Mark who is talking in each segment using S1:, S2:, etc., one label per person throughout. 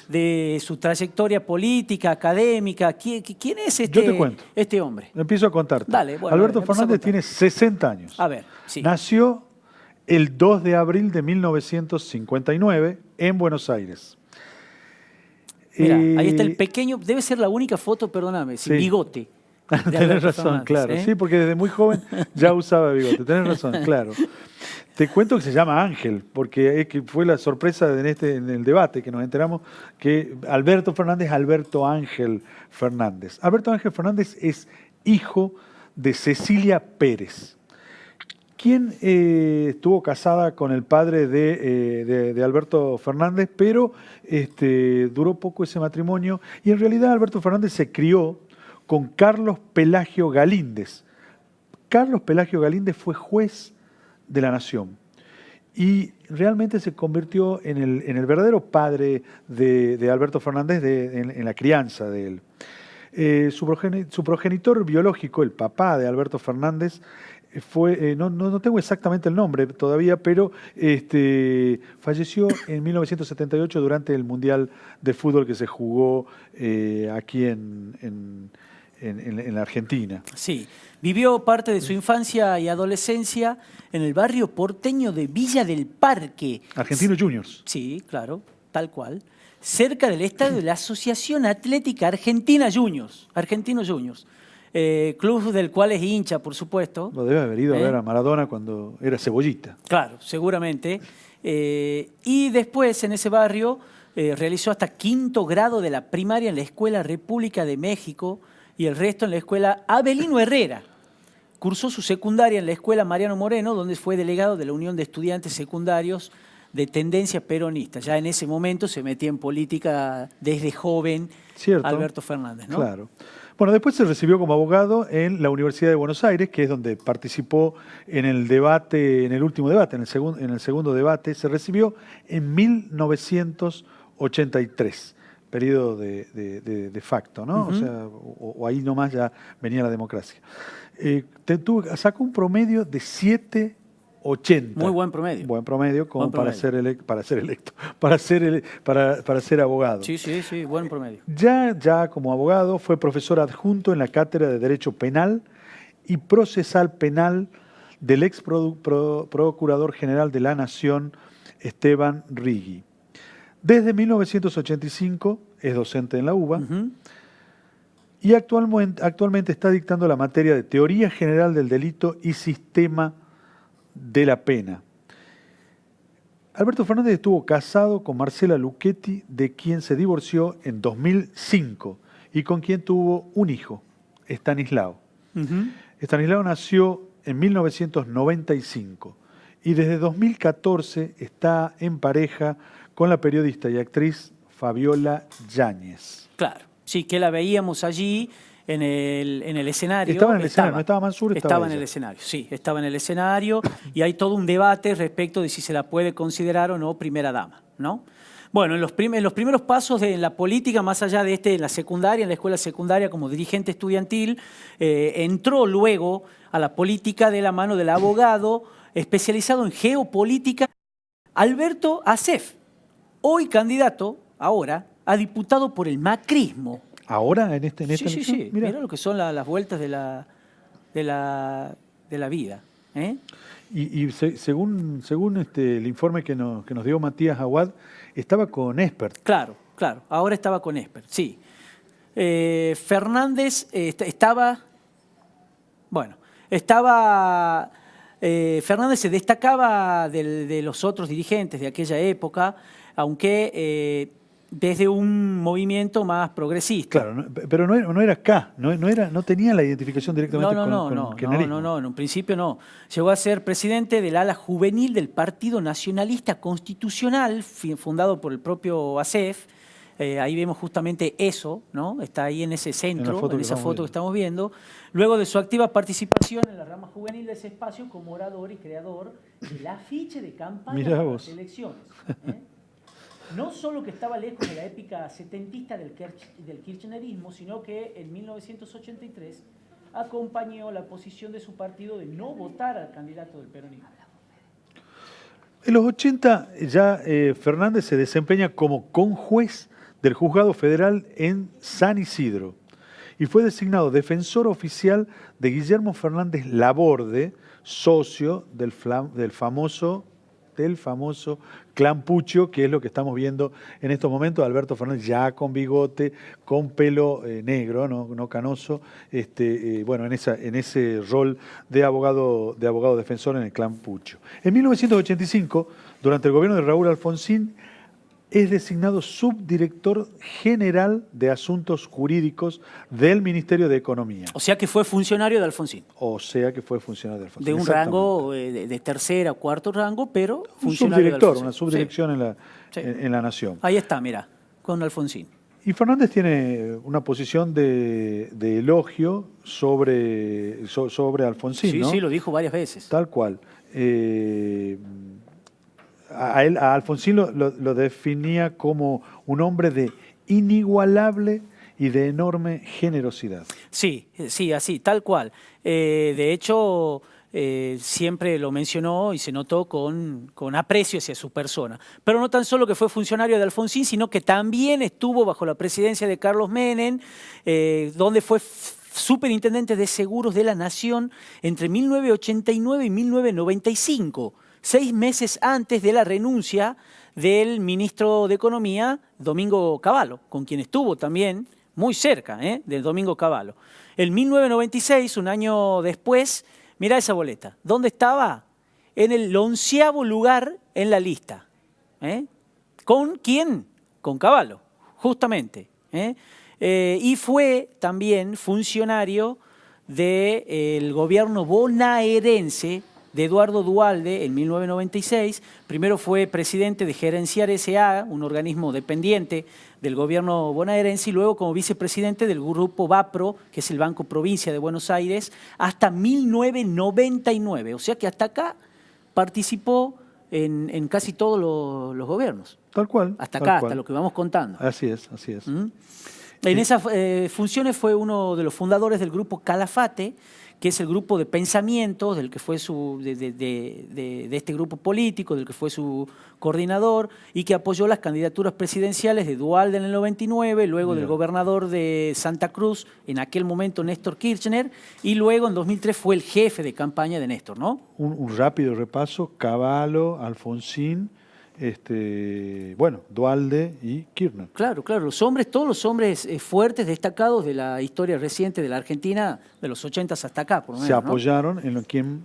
S1: de su trayectoria política, académica. ¿Quién es
S2: Yo te cuento.
S1: este hombre?
S2: Empiezo a contarte.
S1: Dale, bueno,
S2: Alberto
S1: empiezo a
S2: Fernández
S1: contar.
S2: tiene 60 años.
S1: A ver, sí.
S2: Nació el 2 de abril de 1959 en Buenos Aires.
S1: Mira, ahí está el pequeño, debe ser la única foto, perdóname, sin
S2: Sí.
S1: bigote.
S2: Tenés razón, claro.
S1: ¿eh?
S2: Sí, porque desde muy joven ya usaba bigote. Tenés razón, claro. Te cuento que se llama Ángel, porque es que fue la sorpresa en el debate que nos enteramos que Alberto Fernández, Alberto Ángel Fernández. Alberto Ángel Fernández es hijo de Cecilia Pérez, quien estuvo casada con el padre de Alberto Fernández, pero duró poco ese matrimonio y en realidad Alberto Fernández se crió con Carlos Pelagio Galíndez. Carlos Pelagio Galíndez fue juez de la Nación y realmente se convirtió en el verdadero padre de Alberto Fernández en la crianza de él. Su progenitor biológico, el papá de Alberto Fernández, fue, no tengo exactamente el nombre todavía, pero falleció en 1978 durante el Mundial de Fútbol que se jugó aquí en la Argentina.
S1: Sí, vivió parte de su infancia y adolescencia en el barrio porteño de Villa del Parque.
S2: Argentinos Juniors.
S1: Sí, claro, tal cual. Cerca del estadio de la Asociación Atlética Argentina Juniors. Argentinos Juniors. Club del cual es hincha, por supuesto.
S2: Lo debe haber ido a ver a Maradona cuando era cebollita.
S1: Claro, seguramente. Y después en ese barrio realizó hasta quinto grado de la primaria en la Escuela República de México y el resto en la Escuela Avelino Herrera. Cursó su secundaria en la Escuela Mariano Moreno, donde fue delegado de la Unión de Estudiantes Secundarios de tendencia peronista. Ya en ese momento se metía en política desde joven. Cierto. Alberto Fernández, ¿no?
S2: Claro. Bueno, después se recibió como abogado en la Universidad de Buenos Aires, que es donde participó en el debate, en el último debate, en el segundo debate. Se recibió en 1983, periodo de facto, ¿no? O sea, o ahí nomás ya venía la democracia. Sacó un promedio de 7,80.
S1: Muy buen promedio.
S2: Buen promedio como para ser abogado.
S1: Sí, buen promedio.
S2: Ya como abogado fue profesor adjunto en la Cátedra de Derecho Penal y Procesal Penal del ex Procurador General de la Nación, Esteban Rigui. Desde 1985 es docente en la UBA y actualmente está dictando la materia de Teoría General del Delito y Sistema de la Pena. Alberto Fernández estuvo casado con Marcela Luchetti, de quien se divorció en 2005 y con quien tuvo un hijo, Estanislao. Estanislao nació en 1995 y desde 2014 está en pareja con la periodista y actriz Fabiola Yáñez.
S1: Claro, sí, que la veíamos allí en el escenario.
S2: Estaba en el escenario, no estaba Mansur,
S1: estaba en el escenario, sí, estaba en el escenario y hay todo un debate respecto de si se la puede considerar o no primera dama, ¿no? Bueno, en los primeros pasos de la política, más allá de en la secundaria, en la escuela secundaria como dirigente estudiantil, entró luego a la política de la mano del abogado especializado en geopolítica, Alberto Asef, hoy candidato, ahora, a diputado por el macrismo.
S2: ¿Ahora? ¿En esta elección?
S1: Sí. Mira lo que son las vueltas de la vida.
S2: Y según el informe que nos dio Matías Aguad, estaba con Espert.
S1: Claro. Ahora estaba con Espert, sí. Fernández Fernández se destacaba de los otros dirigentes de aquella época, aunque desde un movimiento más progresista.
S2: Claro, pero no era acá, no tenía la identificación directamente con el kirchnerismo.
S1: No, en un principio no. Llegó a ser presidente del ala juvenil del Partido Nacionalista Constitucional, fundado por el propio Asef. Ahí vemos justamente eso, ¿no? Está ahí en ese centro, en esa foto que estamos viendo. Luego de su activa participación en la rama juvenil de ese espacio como orador y creador del afiche de campaña para las elecciones. No solo que estaba lejos de la épica setentista del kirchnerismo, sino que en 1983 acompañó la posición de su partido de no votar al candidato del peronismo.
S2: En los 80 ya Fernández se desempeña como conjuez del Juzgado Federal en San Isidro y fue designado defensor oficial de Guillermo Fernández Laborde, socio del famoso clan Puccio, que es lo que estamos viendo en estos momentos, Alberto Fernández ya con bigote, con pelo negro, no canoso, bueno, en ese rol de abogado defensor en el clan Puccio. En 1985, durante el gobierno de Raúl Alfonsín, es designado subdirector general de Asuntos Jurídicos del Ministerio de Economía.
S1: O sea que fue funcionario de Alfonsín.
S2: De
S1: un rango de tercera o cuarto rango, pero funcionario
S2: subdirector,
S1: de Alfonsín.
S2: Una subdirección
S1: Sí.
S2: en la Nación.
S1: Ahí está, mira, con Alfonsín.
S2: Y Fernández tiene una posición de elogio sobre Alfonsín,
S1: Sí,
S2: ¿no?
S1: sí, lo dijo varias veces.
S2: Tal cual. A Alfonsín lo definía como un hombre de inigualable y de enorme generosidad.
S1: Sí, así, tal cual. De hecho, siempre lo mencionó y se notó con aprecio hacia su persona. Pero no tan solo que fue funcionario de Alfonsín, sino que también estuvo bajo la presidencia de Carlos Menem, donde fue superintendente de seguros de la Nación entre 1989 y 1995. 6 meses antes de la renuncia del ministro de Economía, Domingo Cavallo, con quien estuvo también muy cerca del Domingo Cavallo. En 1996, un año después, mirá esa boleta. ¿Dónde estaba? En el 11º lugar en la lista. ¿Con quién? Con Cavallo, justamente. Y fue también funcionario del gobierno bonaerense de Eduardo Duhalde en 1996. Primero fue presidente de Gerenciar S.A., un organismo dependiente del gobierno bonaerense, y luego como vicepresidente del grupo BAPRO, que es el Banco Provincia de Buenos Aires, hasta 1999. O sea que hasta acá participó en casi todos los gobiernos.
S2: Tal cual.
S1: Hasta acá, hasta lo que vamos contando.
S2: Así es.
S1: En esas funciones fue uno de los fundadores del grupo Calafate, que es el grupo de pensamientos del que fue de este grupo político, del que fue su coordinador y que apoyó las candidaturas presidenciales de Duhalde en el 99, luego del gobernador de Santa Cruz, en aquel momento Néstor Kirchner, y luego en 2003 fue el jefe de campaña de Néstor, ¿no?
S2: Un rápido repaso: Cavallo, Alfonsín, Duhalde y Kirchner.
S1: Claro, todos los hombres fuertes, destacados de la historia reciente de la Argentina, de los 80 hasta acá, por lo menos.
S2: Se apoyaron, ¿no?, en quien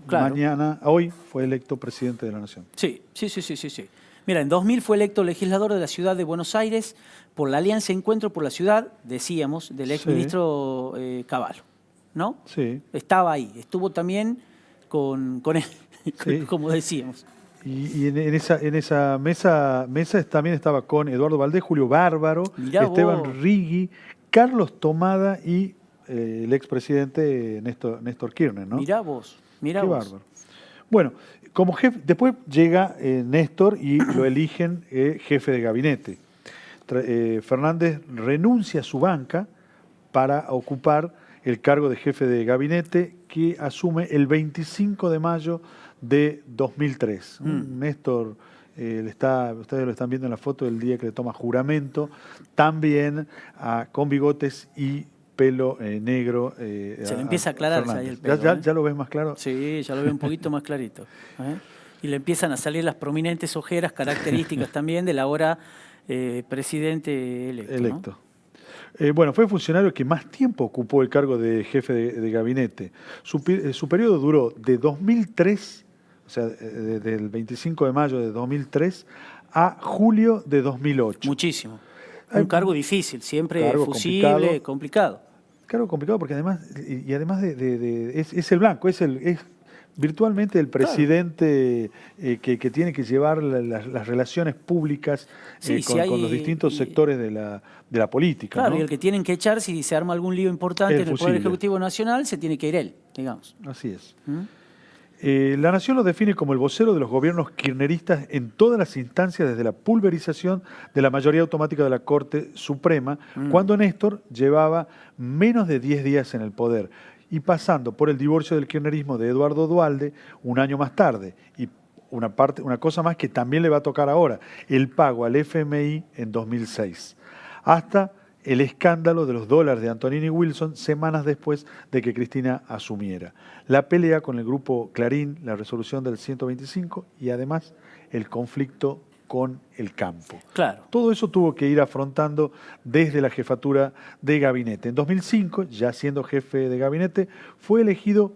S2: hoy fue electo presidente de la Nación.
S1: Sí. Mira, en 2000 fue electo legislador de la ciudad de Buenos Aires por la Alianza Encuentro por la Ciudad, decíamos, del exministro Cavallo, ¿no?
S2: Sí.
S1: Estaba ahí, estuvo también con él,
S2: sí.
S1: como decíamos.
S2: Y en esa mesa también estaba con Eduardo Valdés, Julio Bárbaro, Esteban Rigui, Carlos Tomada y el expresidente Néstor Kirchner, ¿no?
S1: Mirá vos.
S2: Qué bárbaro. Bueno, como jefe, después llega Néstor y lo eligen jefe de gabinete. Fernández renuncia a su banca para ocupar el cargo de jefe de gabinete, que asume el 25 de mayo de 2003. Néstor, ustedes lo están viendo en la foto del día que le toma juramento, también con bigotes y pelo negro.
S1: Se le empieza a aclarar ahí el pelo.
S2: ¿Ya lo ves más claro?
S1: Sí, ya lo veo un poquito más clarito. Y le empiezan a salir las prominentes ojeras características también del ahora presidente electo.
S2: ¿No? Fue el funcionario que más tiempo ocupó el cargo de jefe de gabinete. Su periodo duró de 2003, o sea, desde el 25 de mayo de 2003 a julio de 2008.
S1: Muchísimo. Un cargo difícil, siempre fusible, complicado.
S2: Cargo complicado porque además es el blanco, es virtualmente el presidente que tiene que llevar las relaciones públicas con los distintos sectores de la política.
S1: Claro,
S2: ¿no?
S1: y el que tienen que echar si se arma algún lío importante en el Poder Ejecutivo Nacional, se tiene que ir él, digamos.
S2: Así es. La Nación lo define como el vocero de los gobiernos kirchneristas en todas las instancias, desde la pulverización de la mayoría automática de la Corte Suprema, cuando Néstor llevaba menos de 10 días en el poder, y pasando por el divorcio del kirchnerismo de Eduardo Duhalde un año más tarde. Y una cosa más que también le va a tocar ahora, el pago al FMI en 2006. hasta el escándalo de los dólares de Antonini Wilson semanas después de que Cristina asumiera. La pelea con el grupo Clarín, la resolución del 125 y además el conflicto con el campo.
S1: Claro.
S2: Todo eso tuvo que ir afrontando desde la jefatura de gabinete. En 2005, ya siendo jefe de gabinete, fue elegido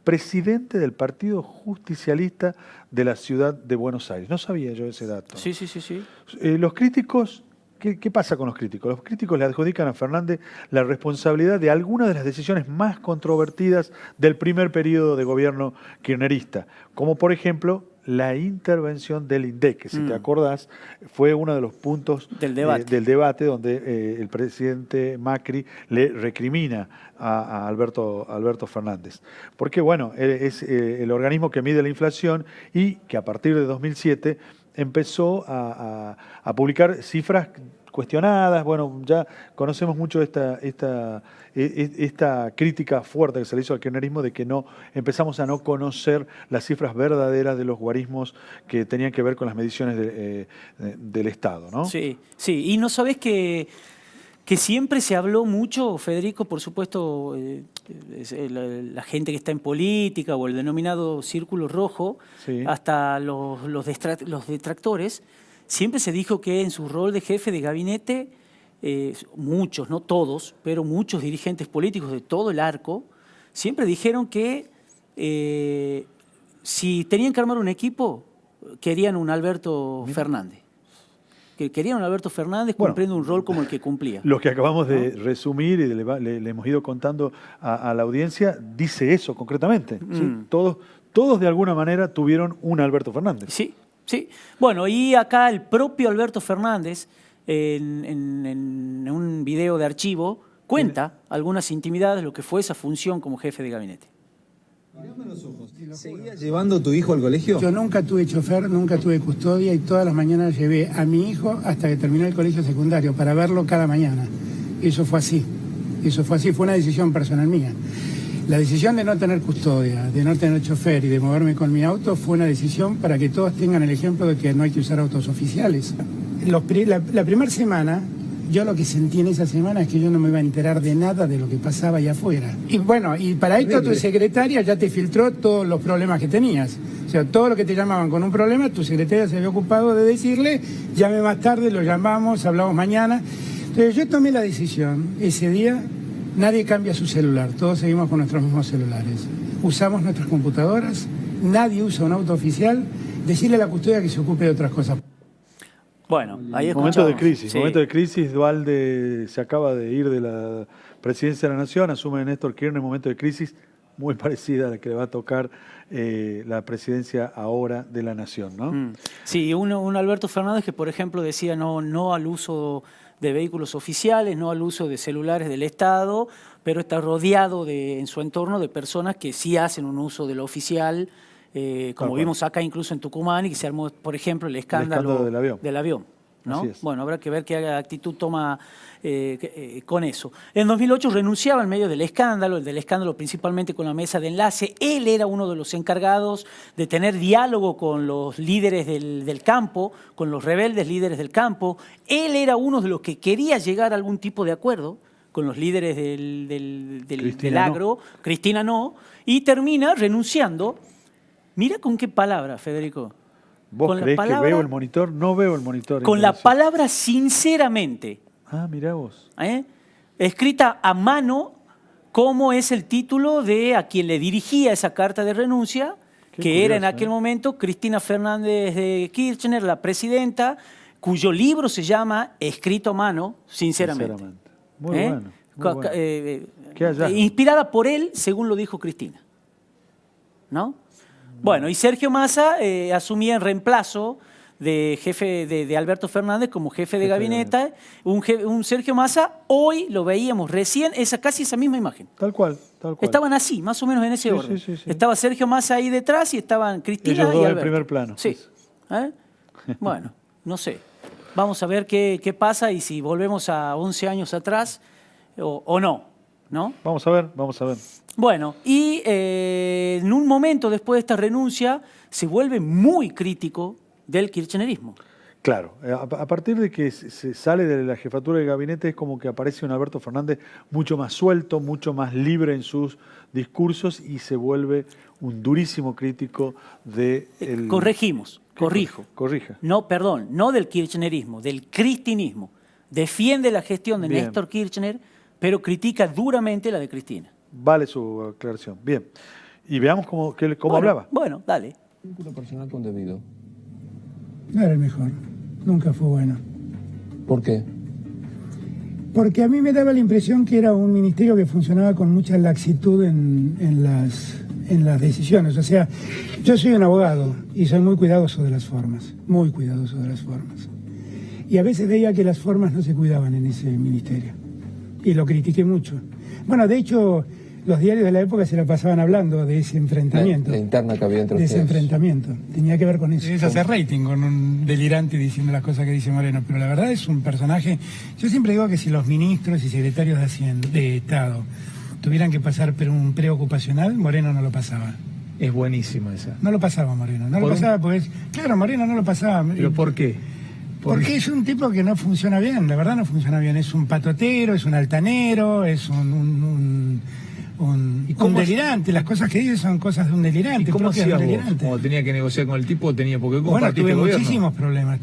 S2: presidente del Partido Justicialista de la ciudad de Buenos Aires. No sabía yo ese dato.
S1: Sí, sí, sí, sí.
S2: Los críticos, ¿qué pasa con los críticos? Los críticos le adjudican a Fernández la responsabilidad de algunas de las decisiones más controvertidas del primer periodo de gobierno kirchnerista, como por ejemplo la intervención del INDEC, que si te acordás fue uno de los puntos del debate donde el presidente Macri le recrimina a Alberto Fernández. Porque bueno, es el organismo que mide la inflación y que a partir de 2007 empezó a publicar cifras cuestionadas. Bueno, ya conocemos mucho esta crítica fuerte que se le hizo al kirchnerismo de que empezamos a no conocer las cifras verdaderas de los guarismos que tenían que ver con las mediciones del Estado, ¿no?
S1: Sí, sí. Y no sabés que siempre se habló mucho, Federico, por supuesto, la gente que está en política o el denominado círculo rojo, sí, hasta los detractores, siempre se dijo que en su rol de jefe de gabinete, muchos, no todos, pero muchos dirigentes políticos de todo el arco, siempre dijeron que si tenían que armar un equipo, querían un Alberto Fernández. Que querían un Alberto Fernández cumpliendo un rol como el que cumplía.
S2: Lo que acabamos de resumir y le hemos ido contando a la audiencia, dice eso concretamente. ¿Sí? Todos de alguna manera tuvieron un Alberto Fernández.
S1: Sí, sí. Bueno, y acá el propio Alberto Fernández, en un video de archivo, cuenta algunas intimidades de lo que fue esa función como jefe de gabinete.
S3: Mirame a los ojos. ¿Seguías llevando a tu hijo al colegio?
S4: Yo nunca tuve chofer, nunca tuve custodia y todas las mañanas llevé a mi hijo hasta que terminó el colegio secundario para verlo cada mañana. Y eso fue así. Fue una decisión personal mía. La decisión de no tener custodia, de no tener chofer y de moverme con mi auto fue una decisión para que todos tengan el ejemplo de que no hay que usar autos oficiales. La primera semana, yo lo que sentí en esa semana es que yo no me iba a enterar de nada de lo que pasaba allá afuera. Y bueno, y para esto tu secretaria ya te filtró todos los problemas que tenías. O sea, todo lo que te llamaban con un problema, tu secretaria se había ocupado de decirle, llame más tarde, lo llamamos, hablamos mañana. Entonces yo tomé la decisión, ese día nadie cambia su celular, todos seguimos con nuestros mismos celulares. Usamos nuestras computadoras, nadie usa un auto oficial, decirle a la custodia que se ocupe de otras cosas.
S1: Bueno, ahí
S2: momento de crisis, Duhalde se acaba de ir de la presidencia de la Nación, asume Néstor Kirchner, momento de crisis muy parecida a la que le va a tocar la presidencia ahora de la Nación, ¿no?
S1: Sí, un Alberto Fernández que, por ejemplo, decía no al uso de vehículos oficiales, no al uso de celulares del Estado, pero está rodeado en su entorno de personas que sí hacen un uso de lo oficial, como vimos acá incluso en Tucumán, y que se armó, por ejemplo, el escándalo del avión. ¿No? Bueno, habrá que ver qué actitud toma con eso. En 2008 renunciaba en medio del escándalo principalmente con la mesa de enlace. Él era uno de los encargados de tener diálogo con los líderes del campo, con los rebeldes líderes del campo. Él era uno de los que quería llegar a algún tipo de acuerdo con los líderes del agro. Cristina no. Y termina renunciando. Mira con qué palabra, Federico.
S2: ¿Vos creés que veo el monitor? No veo el monitor.
S1: Con la palabra sinceramente.
S2: Ah, mirá vos.
S1: Escrita a mano, como es el título de a quien le dirigía esa carta de renuncia, que era en aquel momento Cristina Fernández de Kirchner, la presidenta, cuyo libro se llama Escrito a mano, sinceramente.
S2: Muy bueno.
S1: Inspirada por él, según lo dijo Cristina. ¿No? Bueno, y Sergio Massa asumía en reemplazo de jefe de Alberto Fernández como jefe de gabinete. Un Sergio Massa, hoy lo veíamos recién, casi esa misma imagen.
S2: Tal cual.
S1: Estaban así, más o menos en ese orden. Sí. Estaba Sergio Massa ahí detrás y estaban Cristina
S2: Ellos dos
S1: y Alberto.
S2: en primer plano.
S1: Sí. Bueno, no sé. Vamos a ver qué pasa y si volvemos a 11 años atrás o no.
S2: Vamos a ver.
S1: Bueno, y en un momento después de esta renuncia se vuelve muy crítico del kirchnerismo.
S2: Claro, a partir de que se sale de la jefatura de gabinete es como que aparece un Alberto Fernández mucho más suelto, mucho más libre en sus discursos y se vuelve un durísimo crítico de
S1: Corrijo.
S2: Corrija.
S1: No, perdón, no del kirchnerismo, del cristinismo. Defiende la gestión de
S2: Bien.
S1: Néstor Kirchner, pero critica duramente la de Cristina.
S2: Vale su aclaración. Bien. Y veamos cómo
S1: Bueno,
S2: hablaba.
S1: Bueno, dale.
S5: Vínculo personal con Debido.
S4: No era el mejor, nunca fue bueno.
S5: ¿Por qué?
S4: Porque a mí me daba la impresión que era un ministerio que funcionaba con mucha laxitud en las decisiones. O sea, yo soy un abogado y soy muy cuidadoso de las formas, muy cuidadoso de las formas. Y a veces veía que las formas no se cuidaban en ese ministerio. Y lo critiqué mucho. Bueno, de hecho, los diarios de la época se la pasaban hablando de ese enfrentamiento.
S5: La interna que había entre
S4: De ese
S5: ustedes.
S4: enfrentamiento. Tenía que ver con eso. Es hacer rating con un delirante diciendo las cosas que dice Moreno. Pero la verdad es un personaje... Yo siempre digo que si los ministros y secretarios de Estado tuvieran que pasar por un preocupacional, Moreno no lo pasaba.
S3: Es buenísima esa.
S4: No lo pasaba Moreno. No lo pasaba porque... Claro, Moreno no lo pasaba.
S3: ¿Pero por qué?
S4: Porque es un tipo que no funciona bien, la verdad no funciona bien. Es un patotero, es un altanero, es un delirante. Las cosas que dice son cosas de un delirante.
S3: ¿Y cómo
S4: propias de
S3: hacías
S4: un
S3: vos?
S4: delirante.
S3: Cuando tenía que negociar con el tipo, tenía porque
S4: Bueno,
S3: compartiste
S4: tuve
S3: el gobierno.
S4: muchísimos problemas.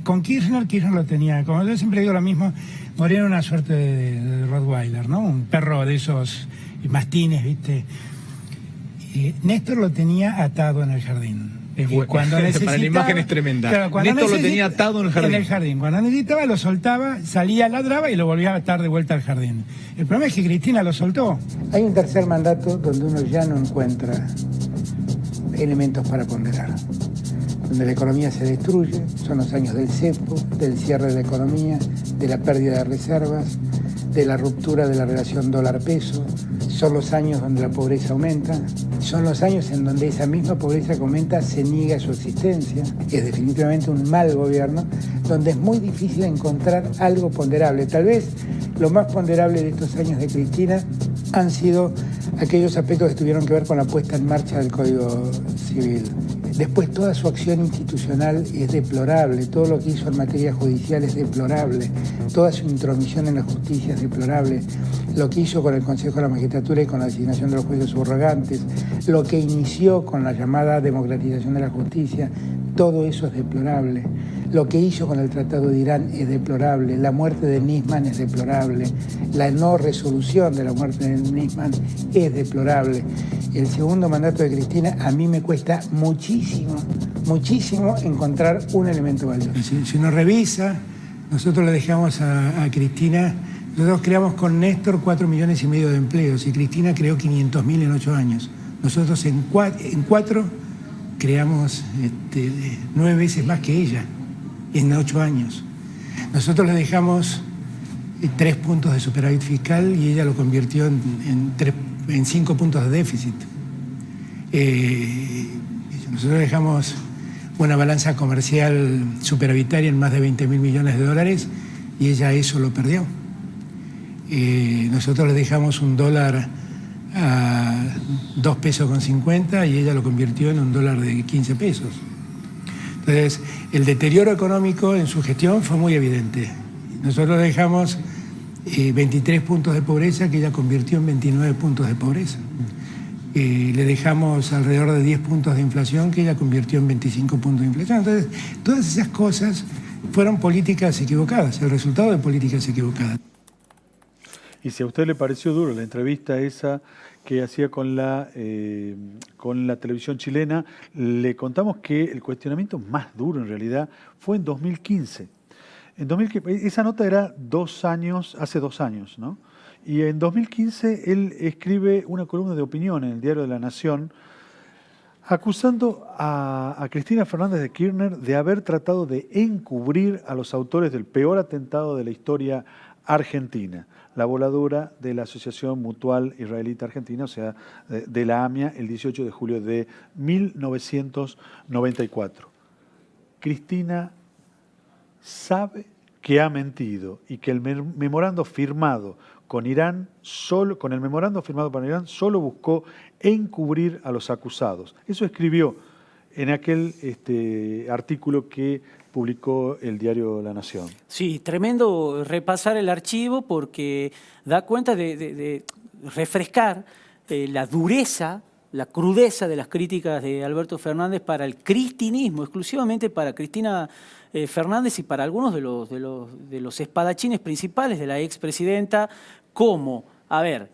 S4: Con Kirchner lo tenía. Como yo siempre digo lo mismo, Moreno era una suerte de Rottweiler, ¿no? Un perro de esos mastines, ¿viste? Y Néstor lo tenía atado en el jardín.
S3: Es
S4: Y
S3: bueno.
S4: cuando
S3: Para la imagen es tremenda.
S4: Claro, cuando
S3: Néstor lo tenía atado en el jardín.
S4: En el jardín. Cuando necesitaba lo soltaba, salía, ladraba y lo volvía a atar de vuelta al jardín. El problema es que Cristina lo soltó. Hay un tercer mandato donde uno ya no encuentra elementos para ponderar. Donde la economía se destruye, son los años del cepo, del cierre de la economía, de la pérdida de reservas, de la ruptura de la relación dólar-peso, son los años donde la pobreza aumenta, son los años en donde esa misma pobreza que aumenta se niega su existencia, es definitivamente un mal gobierno, donde es muy difícil encontrar algo ponderable. Tal vez lo más ponderable de estos años de Cristina han sido aquellos aspectos que tuvieron que ver con la puesta en marcha del Código Civil. Después toda su acción institucional es deplorable, todo lo que hizo en materia judicial es deplorable, toda su intromisión en la justicia es deplorable, lo que hizo con el Consejo de la Magistratura y con la designación de los jueces subrogantes, lo que inició con la llamada democratización de la justicia, todo eso es deplorable. Lo que hizo con el Tratado de Irán es deplorable, la muerte de Nisman es deplorable, la no resolución de la muerte de Nisman es deplorable. El segundo mandato de Cristina a mí me cuesta muchísimo encontrar un elemento valioso. Si uno revisa, nosotros le dejamos a Cristina, nosotros creamos con Néstor 4,5 millones de empleos y Cristina creó 500.000 en 8 años. Nosotros en 4 creamos 9 veces más que ella en 8 años. Nosotros le dejamos 3 puntos de superávit fiscal y ella lo convirtió en 5 puntos de déficit. Nosotros le dejamos una balanza comercial superavitaria en más de 20.000 millones de dólares y ella eso lo perdió. Nosotros le dejamos un dólar a 2 pesos con 50 y ella lo convirtió en un dólar de 15 pesos. Entonces, el deterioro económico en su gestión fue muy evidente. Nosotros dejamos 23 puntos de pobreza que ella convirtió en 29 puntos de pobreza. Le dejamos alrededor de 10 puntos de inflación que ella convirtió en 25 puntos de inflación. Entonces, todas esas cosas fueron políticas equivocadas, el resultado de políticas equivocadas.
S2: Y si a usted le pareció duro la entrevista esa que hacía con la televisión chilena, le contamos que el cuestionamiento más duro en realidad fue en 2015. Esa nota era hace 2 años, ¿no? Y en 2015 él escribe una columna de opinión en el Diario de la Nación acusando a Cristina Fernández de Kirchner de haber tratado de encubrir a los autores del peor atentado de la historia argentina, la voladura de la Asociación Mutual Israelita Argentina, o sea, de la AMIA, el 18 de julio de 1994. Cristina sabe que ha mentido y que el memorando firmado con Irán, con el memorando firmado para Irán, solo buscó encubrir a los acusados. Eso escribió en aquel artículo que publicó el diario La Nación.
S1: Sí, tremendo repasar el archivo porque da cuenta de refrescar la dureza, la crudeza de las críticas de Alberto Fernández para el cristinismo, exclusivamente para Cristina Fernández y para algunos de los espadachines principales de la expresidenta, como, a ver,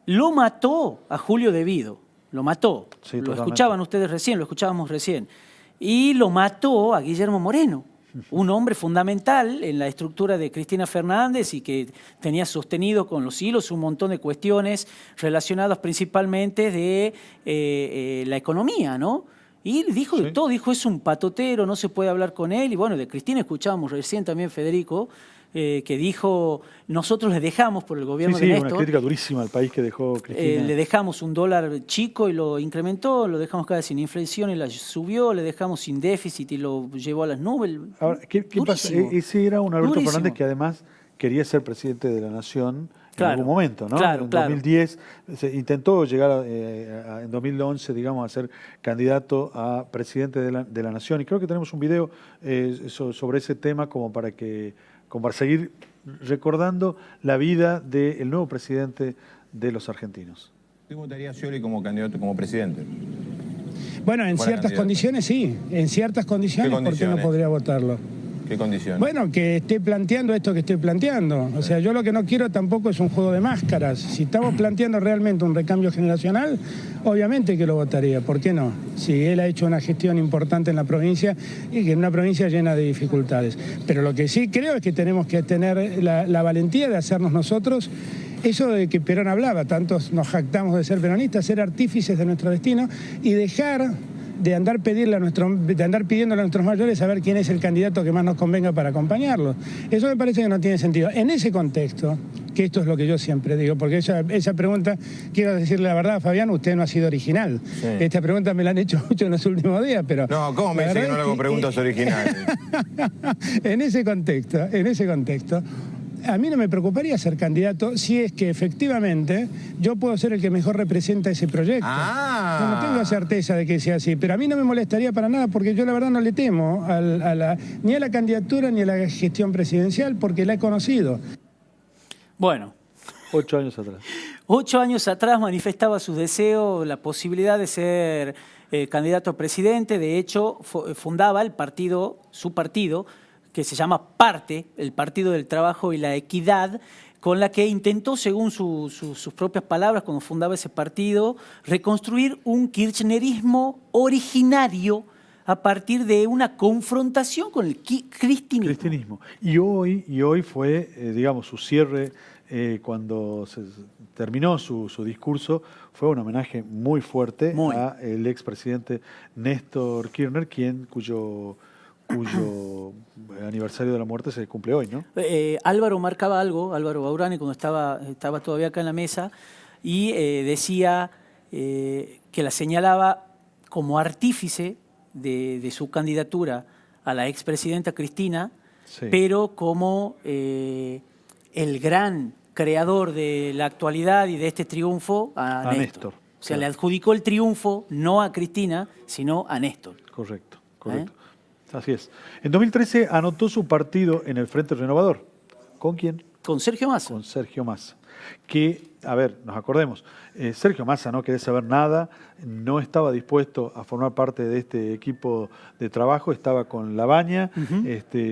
S1: lo mató a Julio De Vido, lo mató,
S2: Sí,
S1: lo
S2: totalmente.
S1: escuchaban ustedes recién, lo escuchábamos recién, y lo mató a Guillermo Moreno, un hombre fundamental en la estructura de Cristina Fernández y que tenía sostenido con los hilos un montón de cuestiones relacionadas principalmente de la economía, ¿no? Y dijo de todo, dijo es un patotero, no se puede hablar con él. Y bueno, de Cristina escuchábamos recién también Federico, que dijo, nosotros le dejamos por el gobierno de Néstor.
S2: Una crítica durísima al país que dejó Cristina.
S1: Le dejamos un dólar chico y lo incrementó, lo dejamos cada vez sin inflación y la subió, le dejamos sin déficit y lo llevó a las nubes.
S2: Ahora, ¿qué pasa? Ese era un Alberto
S1: Durísimo.
S2: Fernández que además quería ser presidente de la Nación en
S1: Claro,
S2: algún momento, ¿no?
S1: claro,
S2: en
S1: claro.
S2: 2010 se intentó llegar en 2011, digamos, a ser candidato a presidente de la Nación. Y creo que tenemos un video sobre ese tema como para seguir recordando la vida del nuevo presidente de los argentinos.
S6: ¿Usted votaría a Scioli como candidato, como presidente?
S4: Bueno, en
S6: Buena
S4: ciertas
S6: candidata.
S4: condiciones sí, en ciertas condiciones, ¿por qué no
S6: condiciones?
S4: podría votarlo?
S6: ¿Qué condiciones?
S4: Bueno, que esté planteando esto que estoy planteando. O sea, yo lo que no quiero tampoco es un juego de máscaras. Si estamos planteando realmente un recambio generacional, obviamente que lo votaría. ¿Por qué no? Si él ha hecho una gestión importante en la provincia y que en una provincia llena de dificultades. Pero lo que sí creo es que tenemos que tener la valentía de hacernos nosotros eso de que Perón hablaba, tantos nos jactamos de ser peronistas, ser artífices de nuestro destino y dejar de andar pidiéndole a nuestros mayores a ver quién es el candidato que más nos convenga para acompañarlos. Eso me parece que no tiene sentido. En ese contexto, que esto es lo que yo siempre digo, porque esa pregunta, quiero decirle la verdad, Fabián, usted no ha sido original.
S6: Sí.
S4: Esta pregunta me la han hecho mucho en los últimos días, pero...
S6: No, ¿cómo me
S4: la
S6: dice que no
S4: verdad
S6: le hago
S4: es
S6: preguntas originales?
S4: en ese contexto, a mí no me preocuparía ser candidato si es que efectivamente yo puedo ser el que mejor representa ese proyecto.
S6: Ah.
S4: No tengo certeza de que sea así, pero a mí no me molestaría para nada porque yo la verdad no le temo ni a la candidatura ni a la gestión presidencial porque la he conocido.
S1: Bueno,
S2: 8 años atrás.
S1: 8 años atrás manifestaba su deseo, la posibilidad de ser candidato a presidente. De hecho, fundaba su partido, que se llama PARTE, el Partido del Trabajo y la Equidad, con la que intentó, según sus propias palabras, cuando fundaba ese partido, reconstruir un kirchnerismo originario a partir de una confrontación con el cristinismo.
S2: Y hoy fue, digamos, su cierre, cuando se terminó su discurso, fue un homenaje muy fuerte al expresidente Néstor Kirchner, cuyo aniversario de la muerte se cumple hoy, ¿no?
S1: Álvaro marcaba algo, Álvaro Baurani, cuando estaba todavía acá en la mesa, y decía que la señalaba como artífice de su candidatura a la expresidenta Cristina,
S2: Sí.
S1: pero como el gran creador de la actualidad y de este triunfo a Néstor. O sea,
S2: claro.
S1: le adjudicó el triunfo no a Cristina, sino a Néstor.
S2: Correcto. Así es. En 2013 anotó su partido en el Frente Renovador. ¿Con quién?
S1: Con Sergio Massa.
S2: Con Sergio Massa. Que, a ver, nos acordemos, Sergio Massa no quería saber nada, no estaba dispuesto a formar parte de este equipo de trabajo, estaba con la baña,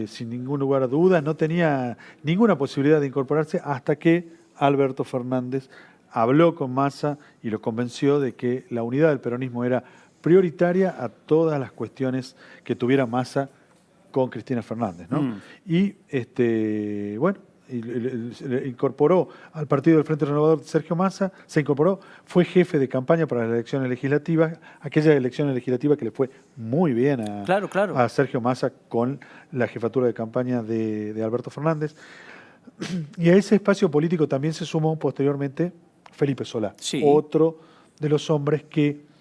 S2: sin ningún lugar a dudas, no tenía ninguna posibilidad de incorporarse hasta que Alberto Fernández habló con Massa y lo convenció de que la unidad del peronismo era prioritaria a todas las cuestiones que tuviera Massa con Cristina Fernández, ¿no? Y le incorporó al partido del Frente Renovador Sergio Massa, se incorporó, fue jefe de campaña para las elecciones legislativas, aquellas elecciones legislativas que le fue muy bien a Sergio Massa con la jefatura de campaña de Alberto Fernández. Y a ese espacio político también se sumó posteriormente Felipe Solá,
S1: Sí.
S2: otro de los hombres que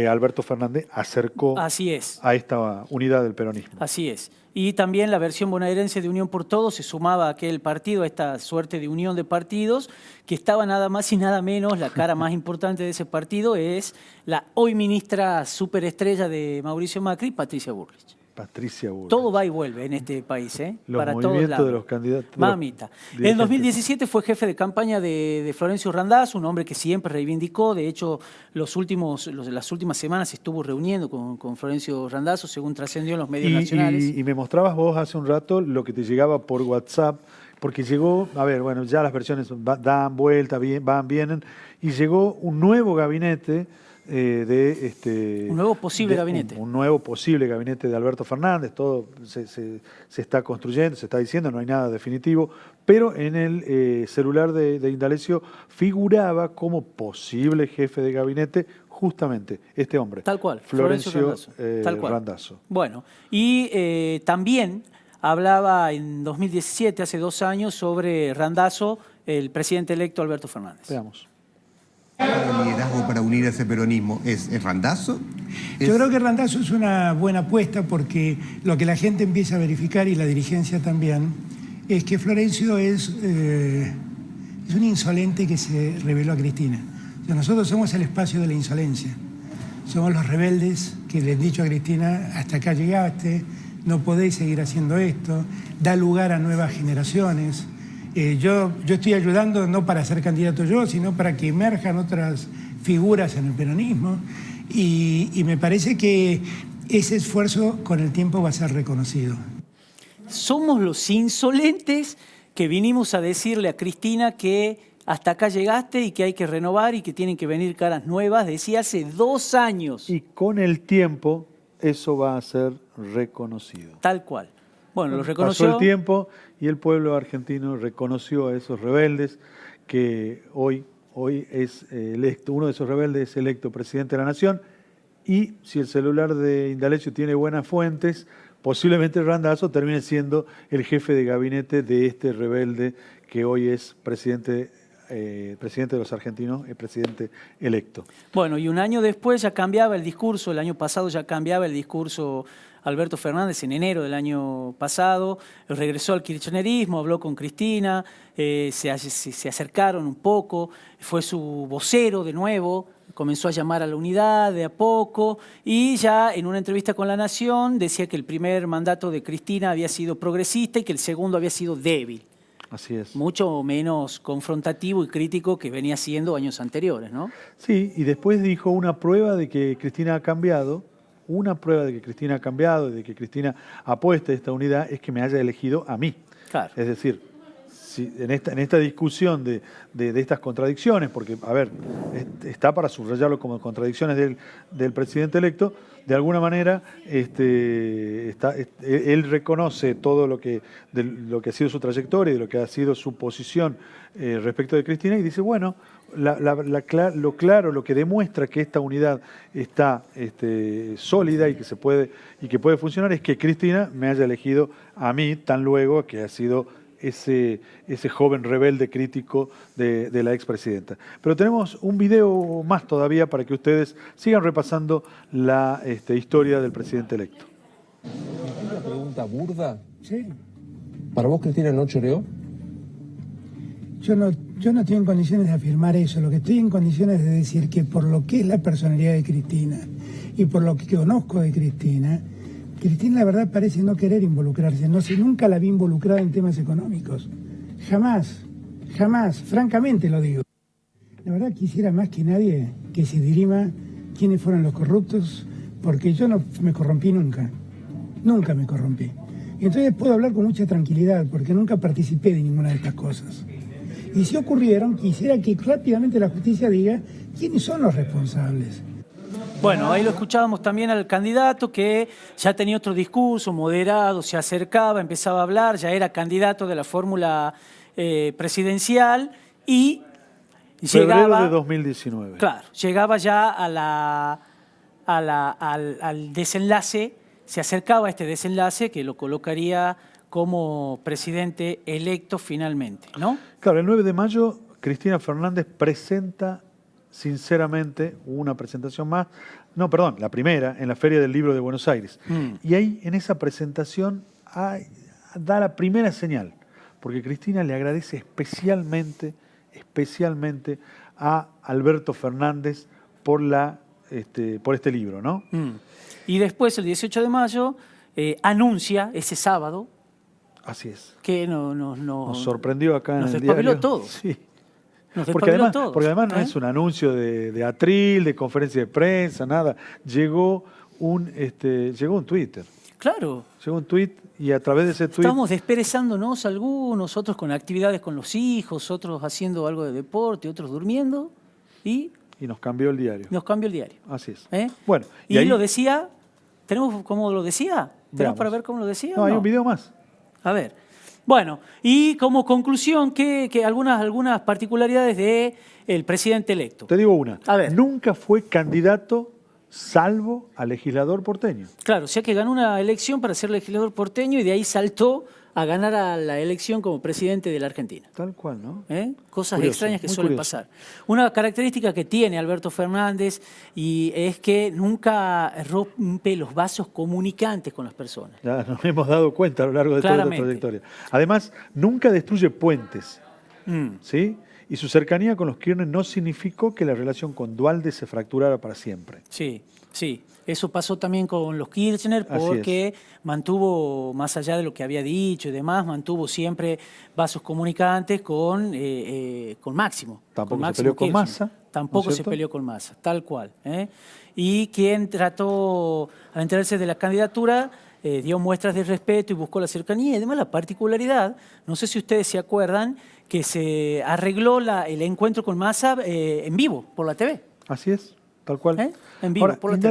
S2: Alberto Fernández acercó
S1: Así es.
S2: a esta unidad del peronismo.
S1: Así es. Y también la versión bonaerense de Unión por Todos se sumaba a aquel partido, a esta suerte de unión de partidos, que estaba nada más y nada menos, la cara más importante de ese partido es la hoy ministra superestrella de Mauricio Macri, Patricia Bullrich.
S2: Patricia Bullrich.
S1: Todo va y vuelve en este país,
S2: Los
S1: para todos
S2: movimientos
S1: lados.
S2: de los candidatos.
S1: Mamita. En 2017 fue jefe de campaña de Florencio Randazzo, un hombre que siempre reivindicó. De hecho, las últimas semanas se estuvo reuniendo con Florencio Randazzo, según trascendió en los medios nacionales.
S2: Y me mostrabas vos hace un rato lo que te llegaba por WhatsApp, porque llegó, a ver, bueno, ya las versiones dan vuelta, vienen, y llegó un nuevo gabinete.
S1: Un nuevo posible gabinete.
S2: Un nuevo posible gabinete de Alberto Fernández, todo se está construyendo, se está diciendo, no hay nada definitivo, pero en el celular de Indalecio figuraba como posible jefe de gabinete justamente este hombre.
S1: Tal cual,
S2: Florencio
S1: Tal cual.
S2: Randazzo.
S1: Bueno, y también hablaba en 2017, hace 2 años, sobre Randazzo, el presidente electo Alberto Fernández.
S2: Veamos.
S7: El liderazgo para unir a ese peronismo es Randazzo.
S4: Yo creo que Randazzo es una buena apuesta porque lo que la gente empieza a verificar y la dirigencia también es que Florencio es un insolente que se reveló a Cristina. O sea, nosotros somos el espacio de la insolencia. Somos los rebeldes que le han dicho a Cristina, hasta acá llegaste, no podéis seguir haciendo esto, da lugar a nuevas generaciones. Yo estoy ayudando no para ser candidato yo, sino para que emerjan otras figuras en el peronismo y me parece que ese esfuerzo con el tiempo va a ser reconocido.
S1: Somos los insolentes que vinimos a decirle a Cristina que hasta acá llegaste y que hay que renovar y que tienen que venir caras nuevas, decía hace 2 años.
S2: Y con el tiempo eso va a ser reconocido.
S1: Tal cual. Bueno, lo reconoció.
S2: Pasó el tiempo y el pueblo argentino reconoció a esos rebeldes que hoy es electo, uno de esos rebeldes es electo presidente de la Nación y si el celular de Indalecio tiene buenas fuentes, posiblemente Randazzo termine siendo el jefe de gabinete de este rebelde que hoy es presidente de los argentinos, el presidente electo.
S1: Bueno, y un año después ya cambiaba el discurso, el año pasado ya cambiaba el discurso Alberto Fernández en enero del año pasado, regresó al kirchnerismo, habló con Cristina, se acercaron un poco, fue su vocero de nuevo, comenzó a llamar a la unidad de a poco y ya en una entrevista con La Nación decía que el primer mandato de Cristina había sido progresista y que el segundo había sido débil.
S2: Así es.
S1: Mucho menos confrontativo y crítico que venía siendo años anteriores, ¿no?
S2: Sí, y después dijo una prueba de que Cristina ha cambiado, de que Cristina apuesta a esta unidad, es que me haya elegido a mí.
S1: Claro.
S2: Es decir, si en esta discusión de estas contradicciones, porque, a ver, está para subrayarlo como contradicciones del presidente electo, de alguna manera él reconoce todo lo que ha sido su trayectoria y de lo que ha sido su posición respecto de Cristina y dice, bueno, lo que demuestra que esta unidad está sólida y que puede funcionar es que Cristina me haya elegido a mí tan luego que ha sido ese joven rebelde crítico de la expresidenta. Pero tenemos un video más todavía para que ustedes sigan repasando la historia del presidente electo.
S5: Una pregunta burda.
S4: Sí.
S5: ¿Para vos Cristina no choreó?
S4: Yo no estoy en condiciones de afirmar eso. Lo que estoy en condiciones de decir que por lo que es la personalidad de Cristina y por lo que conozco de Cristina la verdad parece no querer involucrarse. No sé, nunca la vi involucrada en temas económicos. Jamás, francamente lo digo. La verdad quisiera más que nadie que se dirima quiénes fueron los corruptos, porque yo no me corrompí nunca me corrompí. Y entonces puedo hablar con mucha tranquilidad, porque nunca participé de ninguna de estas cosas. Y si ocurrieron, quisiera que rápidamente la justicia diga quiénes son los responsables.
S1: Bueno, ahí lo escuchábamos también al candidato que ya tenía otro discurso moderado, se acercaba, empezaba a hablar, ya era candidato de la fórmula presidencial y
S2: Febrero de 2019.
S1: Claro, llegaba ya al desenlace, se acercaba a este desenlace que lo colocaría como presidente electo finalmente, ¿no?
S2: Claro, el 9 de mayo Cristina Fernández presenta sinceramente, hubo una presentación más, no, perdón, la primera, en la Feria del Libro de Buenos Aires. Y ahí, en esa presentación, da la primera señal, porque Cristina le agradece especialmente a Alberto Fernández por este libro, ¿no?
S1: Y después, el 18 de mayo, anuncia ese sábado
S2: Así es.
S1: que
S2: Nos sorprendió acá en
S1: nos
S2: el
S1: despabiló
S2: diario.
S1: todos.
S2: Sí.
S1: Nos
S2: Porque
S1: despabiló
S2: además,
S1: todos,
S2: porque además no
S1: ¿eh?
S2: es un anuncio de atril, de conferencia de prensa, nada. Llegó un Twitter.
S1: Claro.
S2: Llegó un tweet y a través de ese tweet...
S1: Estamos desperezándonos algunos, otros con actividades con los hijos, otros haciendo algo de deporte, otros durmiendo, y
S2: Y nos cambió el diario.
S1: nos cambió el diario.
S2: Así es.
S1: ¿Eh?
S2: Bueno,
S1: y
S2: ahí
S1: lo decía, ¿tenemos cómo lo decía? ¿Tenemos
S2: Veamos.
S1: para ver cómo lo decía?
S2: No,
S1: o
S2: hay
S1: no?
S2: un video más.
S1: A ver. Bueno, y como conclusión, que algunas particularidades del presidente electo.
S2: Te digo una.
S1: A ver.
S2: Nunca fue candidato salvo a legislador porteño.
S1: Claro, o sea que ganó una elección para ser legislador porteño y de ahí saltó a ganar a la elección como presidente de la Argentina.
S2: Tal cual, ¿no?
S1: Cosas
S2: Curioso,
S1: extrañas que
S2: muy
S1: suelen
S2: curioso.
S1: pasar. Una característica que tiene Alberto Fernández y es que nunca rompe los vasos comunicantes con las personas.
S2: Ya nos hemos dado cuenta a lo largo de toda la
S1: Claramente.
S2: trayectoria. Además, nunca destruye puentes,
S1: Mm.
S2: ¿sí? Y su cercanía con los Kirchner no significó que la relación con Duhalde se fracturara para siempre.
S1: Sí, sí. Eso pasó también con los Kirchner
S2: Así
S1: porque mantuvo, más allá de lo que había dicho y demás, mantuvo siempre vasos comunicantes con Máximo.
S2: Tampoco
S1: con
S2: se peleó con
S1: Kirchner.
S2: Massa,
S1: Tampoco
S2: ¿no es
S1: se
S2: cierto?
S1: peleó con Massa, tal cual. Y quien trató, al enterarse de la candidatura, dio muestras de respeto y buscó la cercanía. Y además la particularidad, no sé si ustedes se acuerdan, que se arregló el encuentro con Massa en vivo, por la TV.
S2: Así es, tal cual.
S1: En vivo,
S2: Ahora,
S1: por la